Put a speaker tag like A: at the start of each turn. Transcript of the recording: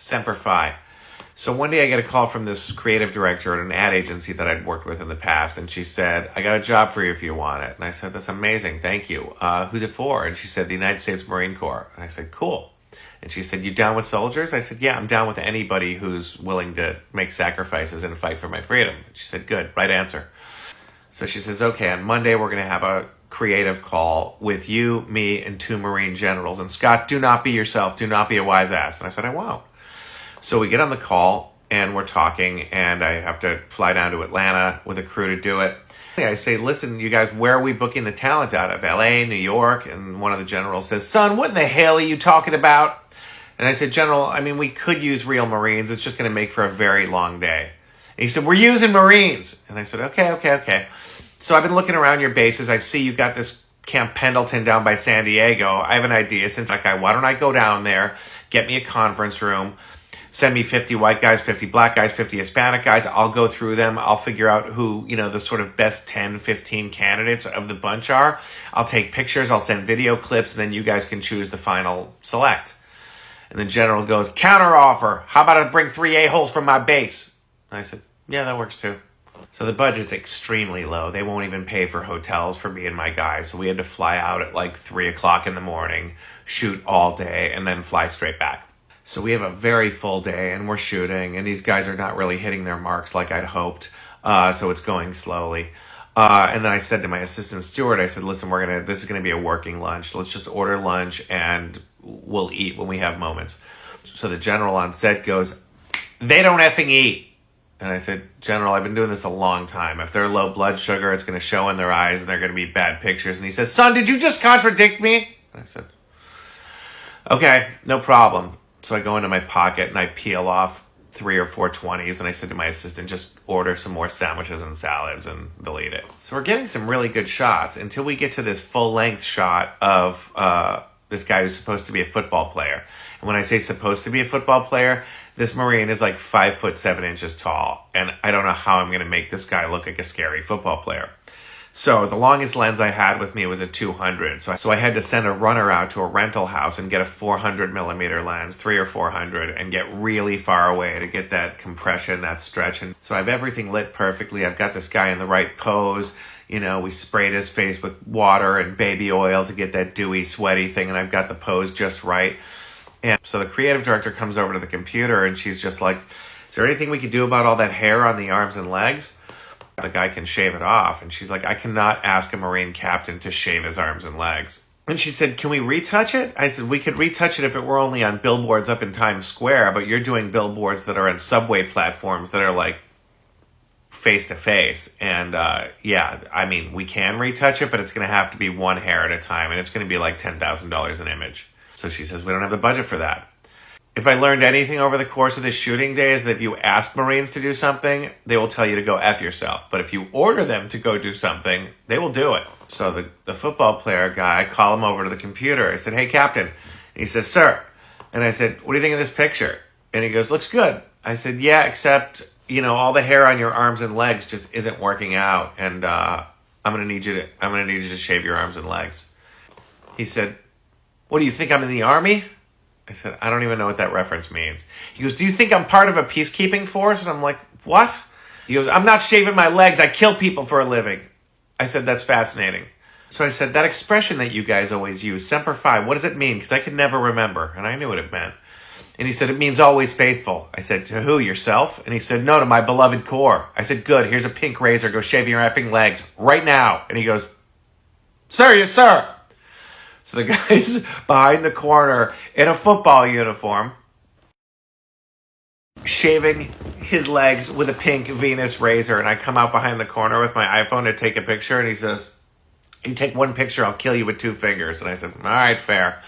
A: Semper Fi. So one day I get a call from this creative director at an ad agency that I'd worked with in the past, and she said, I got a job for you if you want it. And I said, that's amazing, thank you. Who's it for? And she said, the United States Marine Corps. And I said, cool. And she said, you down with soldiers? I said, yeah, I'm down with anybody who's willing to make sacrifices and fight for my freedom. She said, good, right answer. So she says, okay, on Monday we're going to have a creative call with you, me, and 2 Marine generals. And Scott, do not be yourself. Do not be a wise ass. And I said, I won't. So we get on the call and we're talking, and I have to fly down to Atlanta with a crew to do it. I say, listen, you guys, where are we booking the talent out of? LA, New York? And one of the generals says, son, what in the hell are you talking about? And I said, General, I mean, we could use real Marines. It's just going to make for a very long day. And he said, we're using Marines. And I said, okay. So I've been looking around your bases. I see you got this Camp Pendleton down by San Diego. I have an idea. Since why don't I go down there, get me a conference room, send me 50 white guys, 50 black guys, 50 Hispanic guys. I'll go through them. I'll figure out who, the sort of best 10, 15 candidates of the bunch are. I'll take pictures. I'll send video clips, and then you guys can choose the final select. And the general goes, counter offer. How about I bring 3 a-holes from my base? And I said, yeah, that works too. So the budget's extremely low. They won't even pay for hotels for me and my guys. So we had to fly out at like 3 o'clock in the morning, shoot all day, and then fly straight back. So we have a very full day, and we're shooting, and these guys are not really hitting their marks like I'd hoped. So it's going slowly. And then I said to my assistant steward, I said, listen, this is going to be a working lunch. Let's just order lunch and we'll eat when we have moments. So the general on set goes, they don't effing eat. And I said, General, I've been doing this a long time. If they're low blood sugar, it's going to show in their eyes and they're going to be bad pictures. And he says, son, did you just contradict me? And I said, okay, no problem. So I go into my pocket and I peel off 3 or 4 20s, and I said to my assistant, just order some more sandwiches and salads and they'll eat it. So we're getting some really good shots until we get to this full-length shot of this guy who's supposed to be a football player. And when I say supposed to be a football player, this Marine is like 5'7" tall, and I don't know how I'm going to make this guy look like a scary football player. So the longest lens I had with me was a 200. So I had to send a runner out to a rental house and get a 400 millimeter lens, 3 or 400, and get really far away to get that compression, that stretch. And so I have everything lit perfectly. I've got this guy in the right pose. We sprayed his face with water and baby oil to get that dewy, sweaty thing, and I've got the pose just right. And so the creative director comes over to the computer, and she's just like, is there anything we could do about all that hair on the arms and legs? The guy can shave it off. And she's like, I cannot ask a Marine captain to shave his arms and legs. And she said, can we retouch it? I said, we could retouch it if it were only on billboards up in Times Square, but you're doing billboards that are on subway platforms that are like face to face. And we can retouch it, but it's going to have to be one hair at a time. And it's going to be like $10,000 an image. So she says, we don't have the budget for that. If I learned anything over the course of this shooting day is that if you ask Marines to do something, they will tell you to go F yourself. But if you order them to go do something, they will do it. So the football player guy, I call him over to the computer. I said, hey, Captain. And he says, sir. And I said, what do you think of this picture? And he goes, looks good. I said, yeah, except, all the hair on your arms and legs just isn't working out. And I'm going to need you to shave your arms and legs. He said, what do you think, I'm in the Army? I said, I don't even know what that reference means. He goes, do you think I'm part of a peacekeeping force? And I'm like, what? He goes, I'm not shaving my legs. I kill people for a living. I said, that's fascinating. So I said, that expression that you guys always use, Semper Fi, what does it mean? Because I could never remember. And I knew what it meant. And he said, it means always faithful. I said, to who, yourself? And he said, no, to my beloved Corps. I said, good, here's a pink razor. Go shave your effing legs right now. And he goes, sir, yes, sir. So the guy's behind the corner in a football uniform, shaving his legs with a pink Venus razor. And I come out behind the corner with my iPhone to take a picture. And he says, you take one picture, I'll kill you with 2 fingers. And I said, all right, fair.